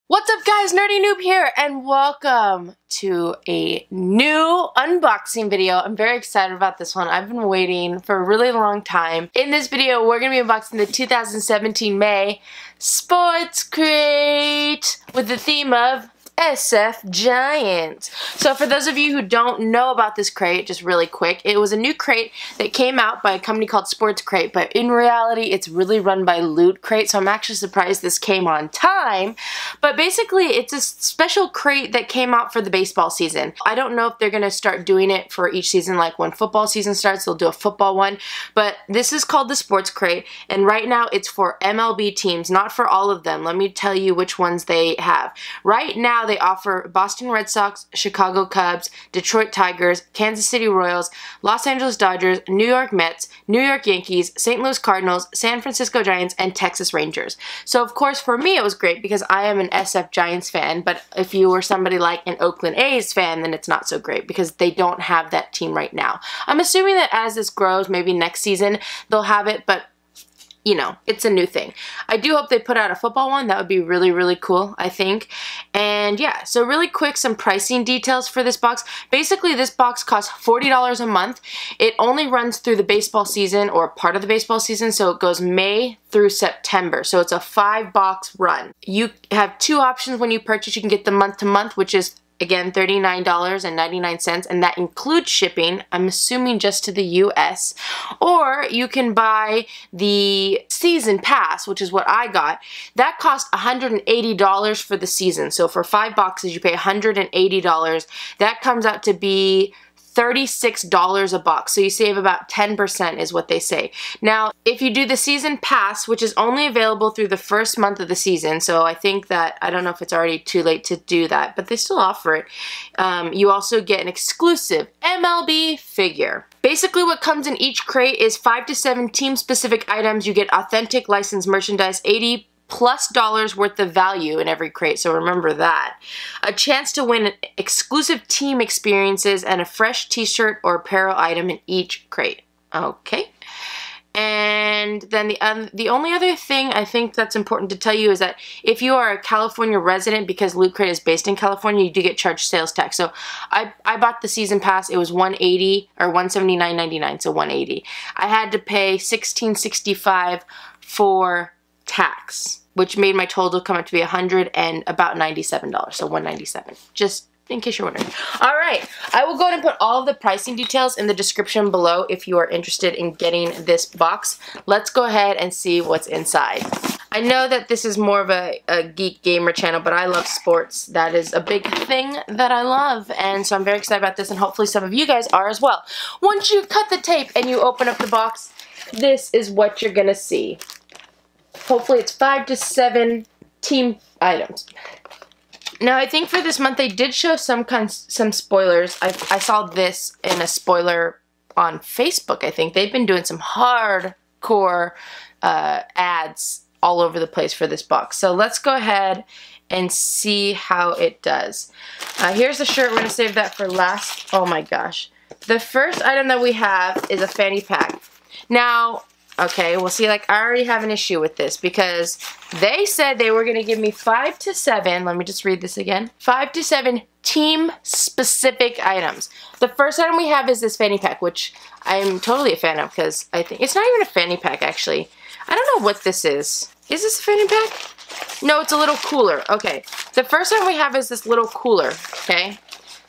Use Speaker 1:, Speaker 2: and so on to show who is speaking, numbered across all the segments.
Speaker 1: What's up guys, Nerdy Noob here, and welcome to a new unboxing video. I'm very excited about this one. I've been waiting for a really long time. In this video, we're going to be unboxing the 2017 May Sports Crate with the theme of SF Giants. So for those of you who don't know about this crate, just really quick, it was a new crate that came out by a company called Sports Crate, but in reality it's really run by Loot Crate, so I'm actually surprised this came on time. But basically it's a special crate that came out for the baseball season. I don't know if they're going to start doing it for each season, like when football season starts they'll do a football one, but this is called the Sports Crate, and right now it's for MLB teams, not for all of them. Let me tell you which ones they have. Right now they offer Boston Red Sox, Chicago Cubs, Detroit Tigers, Kansas City Royals, Los Angeles Dodgers, New York Mets, New York Yankees, St. Louis Cardinals, San Francisco Giants, and Texas Rangers. So of course for me it was great because I am an SF Giants fan, but if you were somebody like an Oakland A's fan, then it's not so great because they don't have that team right now. I'm assuming that as this grows, maybe next season they'll have it, but you know, it's a new thing. I do hope they put out a football one. That would be really, really cool, I think. And yeah, so really quick, some pricing details for this box. Basically, this box costs $40 a month. It only runs through the baseball season, or part of the baseball season, so it goes May through September. So it's a 5-box run. You have two options when you purchase. You can get the month-to-month, which is again, $39.99, and that includes shipping, I'm assuming just to the US. Or you can buy the season pass, which is what I got. That cost $180 for the season. So for 5 boxes, you pay $180. That comes out to be $36 a box, so you save about 10% is what they say. Now, if you do the season pass, which is only available through the first month of the season, so I think that, I don't know if it's already too late to do that, but they still offer it, you also get an exclusive MLB figure. Basically what comes in each crate is 5 to 7 team-specific items. You get authentic licensed merchandise, $80+ worth of value in every crate, so remember that. A chance to win exclusive team experiences and a fresh t-shirt or apparel item in each crate. Okay. And then the only other thing I think that's important to tell you is that if you are a California resident, because Loot Crate is based in California, you do get charged sales tax. So I bought the season pass. It was $180 or $179.99, so $180. I had to pay $16.65 for tax, which made my total come up to be $100 and about $97, so $197. Just in case you're wondering. All right, I will go ahead and put all of the pricing details in the description below if you are interested in getting this box. Let's go ahead and see what's inside. I know that this is more of a geek gamer channel, but I love sports. That is a big thing that I love, and so I'm very excited about this, and hopefully some of you guys are as well. Once you cut the tape and you open up the box, this is what you're gonna see. Hopefully it's 5 to 7 team items. Now I think for this month they did show some spoilers. I saw this in a spoiler on Facebook, I think. They've been doing some hardcore ads all over the place for this box. So let's go ahead and see how it does. Here's the shirt. We're going to save that for last. Oh my gosh. The first item that we have is a fanny pack. Now, okay, well see, like I already have an issue with this because they said they were going to give me 5 to 7, let me just read this again, 5 to 7 team-specific items. The first item we have is this fanny pack, which I'm totally a fan of because I think, it's not even a fanny pack actually. I don't know what this is. Is this a fanny pack? No, it's a little cooler. Okay, the first item we have is this little cooler, okay?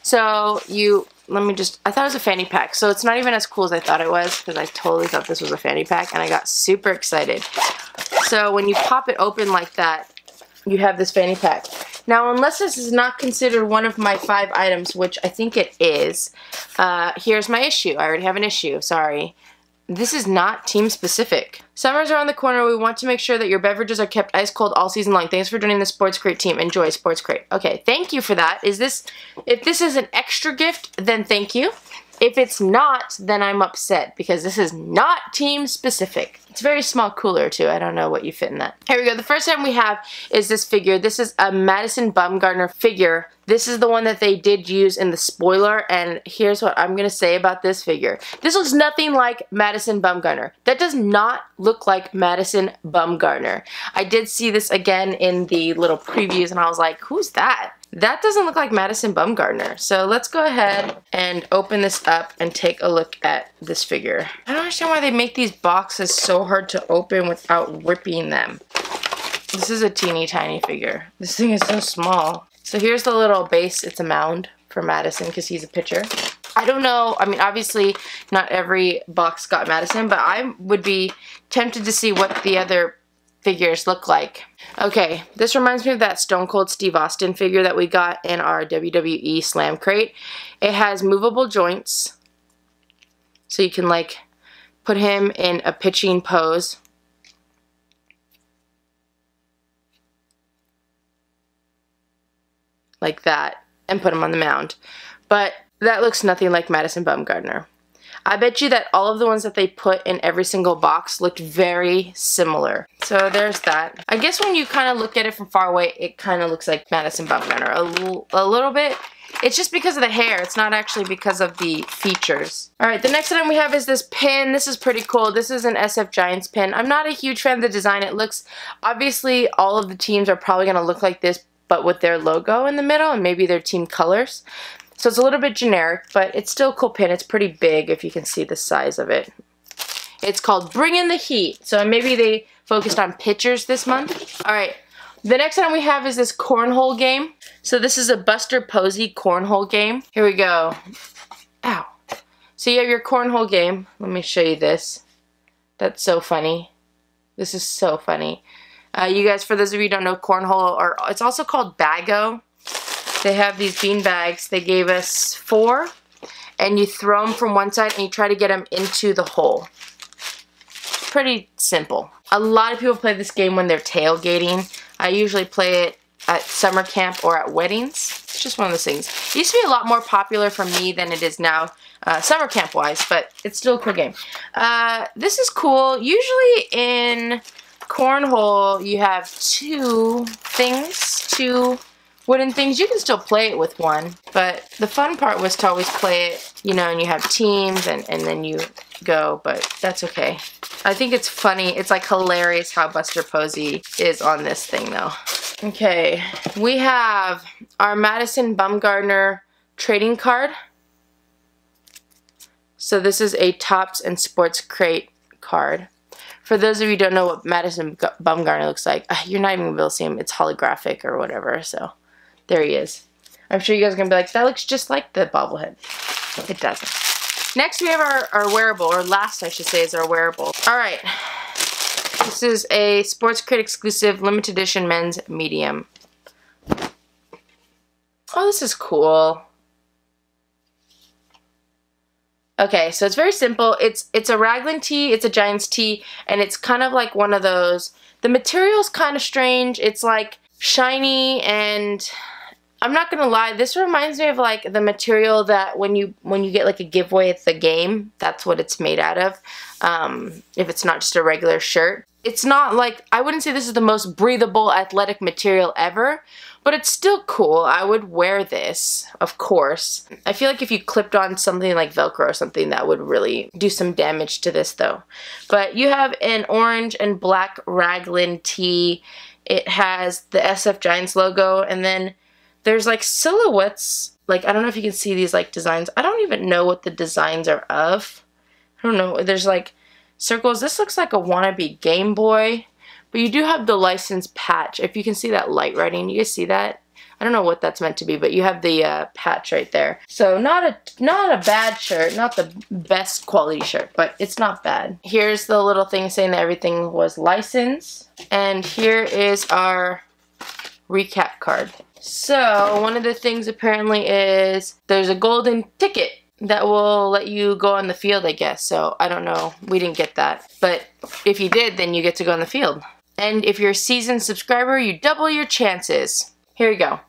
Speaker 1: So I thought it was a fanny pack, so it's not even as cool as I thought it was because I totally thought this was a fanny pack and I got super excited. So when you pop it open like that, you have this fanny pack. Now unless this is not considered one of my 5 items, which I think it is, here's my issue. I already have an issue, sorry. This is not team specific. Summer's around the corner. We want to make sure that your beverages are kept ice cold all season long. Thanks for joining the Sports Crate team. Enjoy Sports Crate. Okay, thank you for that. If this is an extra gift, then thank you. If it's not, then I'm upset because this is not team specific. It's a very small cooler too. I don't know what you fit in that. Here we go. The first item we have is this figure. This is a Madison Bumgarner figure. This is the one that they did use in the spoiler, and here's what I'm going to say about this figure. This looks nothing like Madison Bumgarner. That does not look like Madison Bumgarner. I did see this again in the little previews, and I was like, who's that? That doesn't look like Madison Bumgarner. So let's go ahead and open this up and take a look at this figure. I don't understand why they make these boxes so hard to open without ripping them. This is a teeny tiny figure. This thing is so small. So here's the little base. It's a mound for Madison because he's a pitcher. I don't know. I mean, obviously not every box got Madison, but I would be tempted to see what the other figures look like. Okay, this reminds me of that Stone Cold Steve Austin figure that we got in our WWE Slam crate. It has movable joints, so you can like put him in a pitching pose. Like that, and put him on the mound. But that looks nothing like Madison Bumgarner. I bet you that all of the ones that they put in every single box looked very similar. So there's that. I guess when you kind of look at it from far away, it kind of looks like Madison Bumgarner a little bit. It's just because of the hair. It's not actually because of the features. Alright, the next item we have is this pin. This is pretty cool. This is an SF Giants pin. I'm not a huge fan of the design. It looks, obviously all of the teams are probably going to look like this, but with their logo in the middle and maybe their team colors. So it's a little bit generic, but it's still a cool pin. It's pretty big if you can see the size of it. It's called Bringin the Heat. So maybe they focused on pitchers this month. Alright, the next item we have is this cornhole game. So this is a Buster Posey cornhole game. Here we go. Ow. So you have your cornhole game. Let me show you this. That's so funny. This is so funny. You guys, for those of you who don't know, cornhole, or it's also called bago. They have these bean bags. They gave us 4, and you throw them from one side and you try to get them into the hole. Pretty simple. A lot of people play this game when they're tailgating. I usually play it at summer camp or at weddings. It's just one of those things. It used to be a lot more popular for me than it is now, summer camp wise, but it's still a cool game. This is cool. Usually in cornhole you have 2 wooden things. You can still play it with one, but the fun part was to always play it, you know, and you have teams and then you go, but that's okay. I think it's funny. It's like hilarious how Buster Posey is on this thing though. Okay, we have our Madison Bumgarner trading card. So this is a Topps and Sports Crate card. For those of you who don't know what Madison Bumgarner looks like, you're not even going to be able to see him. It's holographic or whatever, so there he is. I'm sure you guys are going to be like, that looks just like the bobblehead. It doesn't. Next we have our wearable, or last I should say is our wearable. Alright, this is a Sports Crate exclusive limited edition men's medium. Oh, this is cool. Okay, so it's very simple. It's a raglan tee, it's a Giants tee, and it's kind of like one of those. The material's kind of strange. It's like shiny, and I'm not gonna lie, this reminds me of like the material that when you get like a giveaway at the game, that's what it's made out of. If it's not just a regular shirt. It's not like, I wouldn't say this is the most breathable athletic material ever, but it's still cool. I would wear this, of course. I feel like if you clipped on something like Velcro or something, that would really do some damage to this though. But you have an orange and black raglan tee. It has the SF Giants logo, and then there's like silhouettes. Like, I don't know if you can see these like designs. I don't even know what the designs are of. I don't know. There's like circles. This looks like a wannabe Game Boy. But you do have the license patch. If you can see that light writing, you guys see that? I don't know what that's meant to be, but you have the patch right there. So not a bad shirt, not the best quality shirt, but it's not bad. Here's the little thing saying that everything was licensed. And here is our recap card. So one of the things apparently is there's a golden ticket that will let you go on the field, I guess. So I don't know. We didn't get that. But if you did, then you get to go on the field. And if you're a seasoned subscriber, you double your chances. Here we go.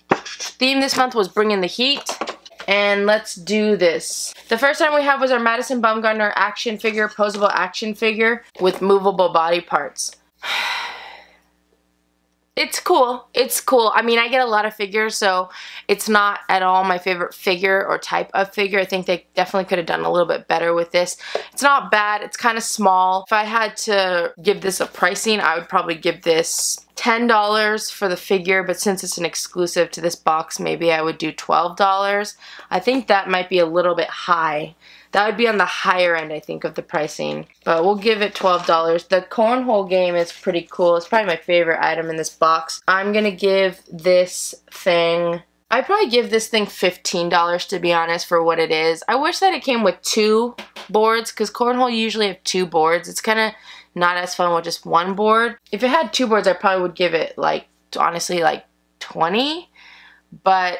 Speaker 1: Theme this month was Bringin the Heat. And let's do this. The first time we have was our Madison Bumgarner action figure, posable action figure with movable body parts. It's cool. It's cool. I mean, I get a lot of figures, so it's not at all my favorite figure or type of figure. I think they definitely could have done a little bit better with this. It's not bad. It's kind of small. If I had to give this a pricing, I would probably give this $10 for the figure, but since it's an exclusive to this box, maybe I would do $12. I think that might be a little bit high. That would be on the higher end, I think, of the pricing. But we'll give it $12. The cornhole game is pretty cool. It's probably my favorite item in this box. I'm going to give this thing... I'd probably give this thing $15, to be honest, for what it is. I wish that it came with 2 boards, because cornhole usually have 2 boards. It's kind of not as fun with just 1 board. If it had 2 boards, I probably would give it, like, honestly, like 20. But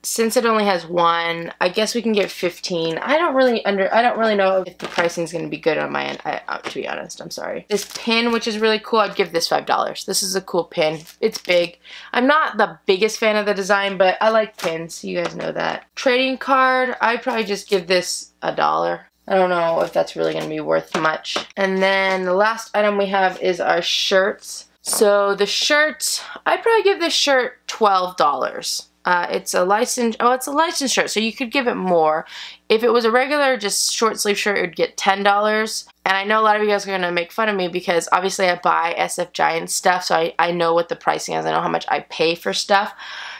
Speaker 1: since it only has 1, I guess we can get 15. I don't really know if the pricing is going to be good on my end, to be honest. I'm sorry. This pin, which is really cool, I'd give this $5. This is a cool pin. It's big. I'm not the biggest fan of the design, but I like pins. You guys know that. Trading card, I'd probably just give this $1. I don't know if that's really going to be worth much. And then the last item we have is our shirts. So the shirt, I'd probably give this shirt $12. It's a licensed shirt, so you could give it more. If it was a regular, just short sleeve shirt, it would get $10. And I know a lot of you guys are going to make fun of me because obviously I buy SF Giants stuff, so I know what the pricing is. I know how much I pay for stuff.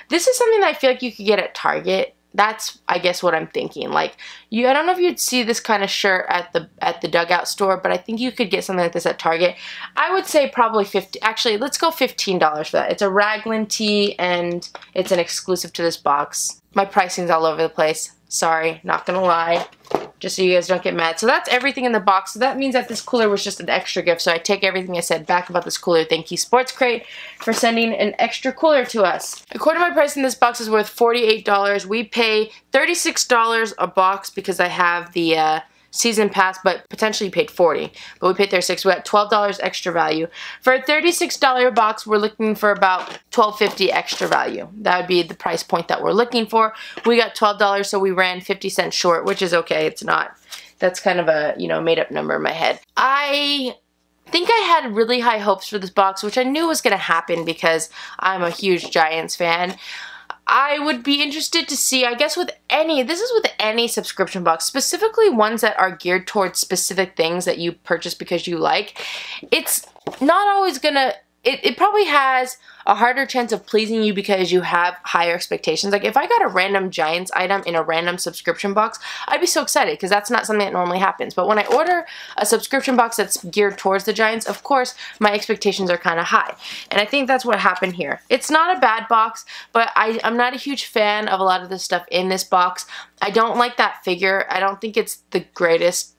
Speaker 1: This is something that I feel like you could get at Target. That's, I guess, what I'm thinking. Like, I don't know if you'd see this kind of shirt at the Dugout store, but I think you could get something like this at Target. I would say probably actually, let's go $15 for that. It's a raglan tee, and it's an exclusive to this box. My pricing's all over the place. Sorry, not gonna lie. Just so you guys don't get mad. So that's everything in the box. So that means that this cooler was just an extra gift. So I take everything I said back about this cooler. Thank you, Sports Crate, for sending an extra cooler to us. According to my pricing, this box is worth $48. We pay $36 a box because I have the season pass, but potentially paid $40. But we paid $36. We got $12 extra value. For a $36 box, we're looking for about $12.50 extra value. That would be the price point that we're looking for. We got $12, so we ran 50 cents short, which is okay. It's not. That's kind of a, made up number in my head. I think I had really high hopes for this box, which I knew was going to happen because I'm a huge Giants fan. I would be interested to see, I guess this is with any subscription box, specifically ones that are geared towards specific things that you purchase because you like. It's not always gonna, it probably has a harder chance of pleasing you because you have higher expectations. Like if I got a random Giants item in a random subscription box, I'd be so excited because that's not something that normally happens. But when I order a subscription box that's geared towards the Giants, of course, my expectations are kind of high. And I think that's what happened here. It's not a bad box, but I'm not a huge fan of a lot of the stuff in this box. I don't like that figure. I don't think it's the greatest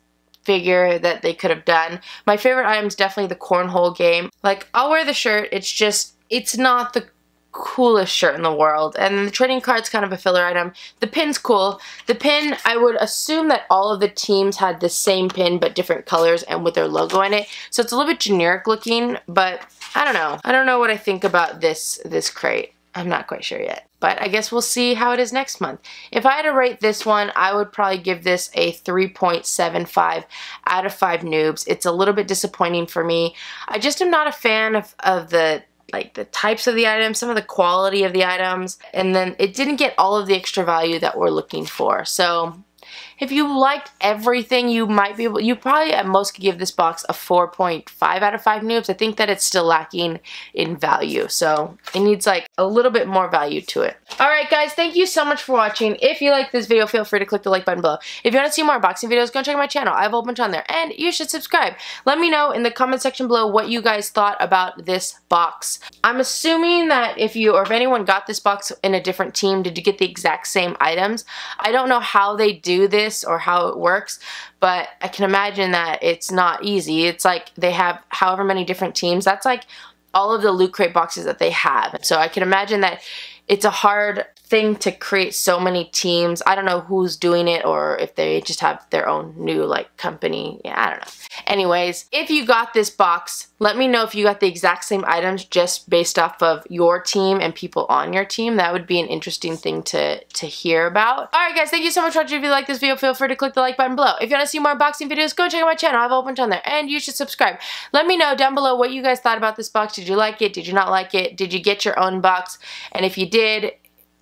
Speaker 1: figure that they could have done. My favorite item is definitely the cornhole game. Like, I'll wear the shirt, it's not the coolest shirt in the world. And the trading card's kind of a filler item. The pin's cool. The pin, I would assume that all of the teams had the same pin but different colors and with their logo in it. So it's a little bit generic looking, but I don't know. I don't know what I think about this crate. I'm not quite sure yet. But I guess we'll see how it is next month. If I had to rate this one, I would probably give this a 3.75 out of 5 noobs. It's a little bit disappointing for me. I just am not a fan of the types of the items, some of the quality of the items, and then it didn't get all of the extra value that we're looking for. So if you liked everything, you probably at most could give this box a 4.5 out of 5 noobs. I think that it's still lacking in value, so it needs like a little bit more value to it. Alright guys, thank you so much for watching. If you like this video, feel free to click the like button below. If you want to see more unboxing videos, go check out my channel. I have a whole bunch on there, and you should subscribe. Let me know in the comment section below what you guys thought about this box. I'm assuming that if anyone got this box in a different team, did you get the exact same items? I don't know how they do this or how it works, but I can imagine that it's not easy. It's like they have however many different teams. That's like all of the Loot Crate boxes that they have. So I can imagine that it's a hard thing to create so many teams. I don't know who's doing it or if they just have their own new like company. Yeah, I don't know. Anyways, if you got this box, let me know if you got the exact same items just based off of your team and people on your team. That would be an interesting thing to hear about. Alright guys, thank you so much for watching. If you like this video, feel free to click the like button below. If you want to see more unboxing videos, go check out my channel. I have a whole bunch on there. And you should subscribe. Let me know down below what you guys thought about this box. Did you like it? Did you not like it? Did you get your own box? And if you did,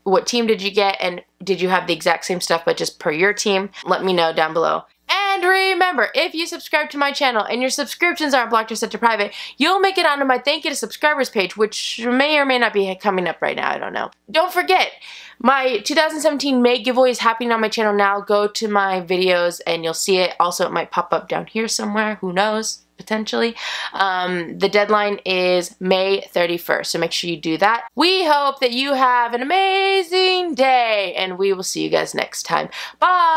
Speaker 1: what team did you get? And did you have the exact same stuff but just per your team? Let me know down below. And remember, if you subscribe to my channel and your subscriptions aren't blocked or set to private, you'll make it onto my thank you to subscribers page, which may or may not be coming up right now. I don't know. Don't forget, my 2017 May giveaway is happening on my channel now. Go to my videos and you'll see it. Also, it might pop up down here somewhere. Who knows? Potentially. The deadline is May 31st, so make sure you do that. We hope that you have an amazing day, and we will see you guys next time. Bye!